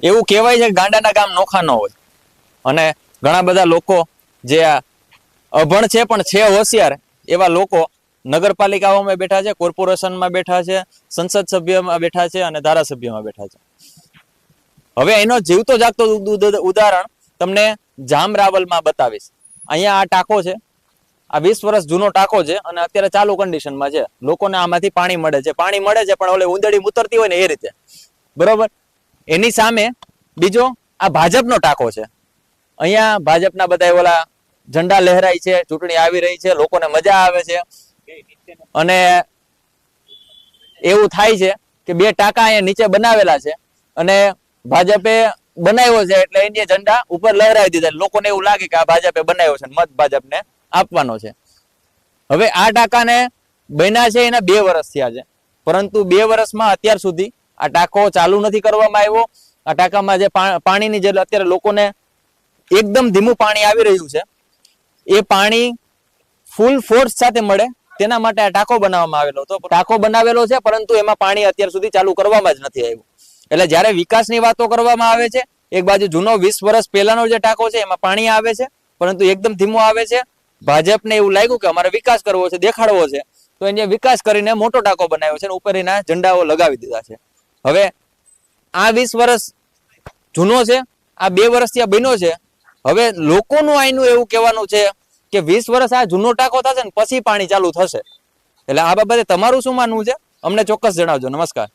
એવું કહેવાય છે કે ગાંડાના ગામ નોખા ન હોય, અને ઘણા બધા લોકો જે અભણ છે પણ છે હોશિયાર એવા લોકો નગરપાલિકાઓમાં બેઠા છે, કોર્પોરેશનમાં બેઠા છે, સંસદ સભ્યમાં બેઠા છે અને ધારાસભ્યમાં બેઠા છે. હવે એનો જીવતો જાગતો ઉદાહરણ તમને જામરાવલમાં બતાવીશ. અહીંયા આ ટાંકો છે, આ 20 વર્ષ જૂનો ટાંકો છે અને અત્યારે ચાલુ કન્ડિશનમાં છે. લોકોને આમાંથી પાણી મળે છે પણ ઓલે ઉંદરડી ઉતરતી હોય ને એ રીતે, બરોબર. એની સામે બીજો આ ભાજપનો ટાંકો છે. અહીંયા ભાજપના બધા ઓલા ઝંડા લહેરાય છે, ચૂંટણી આવી રહી છે, લોકોને મજા આવે છે અને એવું થાય છે કે બે ટાંકા અહીંયા નીચે બનાવેલા છે અને ભાજપે બનાવ્યો છે એટલે એની ઝંડા ઉપર લહેરાવી દીધા. લોકોને એવું લાગે કે આ ભાજપે બનાવ્યો છે, મત ભાજપને આપવાનો છે. હવે આ ટાંકાને બન્યા છે એના 2 વર્ષ થયા છે, પરંતુ 2 વર્ષમાં અત્યાર સુધી આ ટાંકો ચાલુ નથી કરવામાં આવ્યો. આ ટાંકામાં જે પાણીની જે અત્યારે લોકોને એકદમ ધીમું પાણી આવી રહ્યું છે, એ પાણી ફૂલ ફોર્સ સાથે મળે તેના માટે આ ટાંકો બનાવવામાં આવેલો હતો. ટાંકો બનાવેલો છે પરંતુ એમાં પાણી અત્યાર સુધી ચાલુ કરવામાં જ નથી આવ્યું. એટલે જ્યારે વિકાસની વાતો કરવામાં આવે છે, એક બાજુ જૂનો 20 વર્ષ પહેલાનો જે ટાંકો છે એમાં પાણી આવે છે પરંતુ એકદમ ધીમું આવે છે. ભાજપને એવું લાગ્યું કે અમારે વિકાસ કરવો છે, દેખાડવો છે, તો એને વિકાસ કરીને મોટો ટાંકો બનાવ્યો છે અને ઉપર એના ઝંડાઓ લગાવી દીધા છે. હવે આ 20 વર્ષ જૂનો છે, આ 2 વર્ષ ત્યાં બન્યો છે. હવે લોકોનું આઈનું એવું કહેવાનું છે કે 20 વર્ષ આ જૂનો ટાંકો થશે ને પછી પાણી ચાલુ થશે. એટલે આ બાબતે તમારું શું માનવું છે? અમને ચોક્કસ જણાવજો. નમસ્કાર.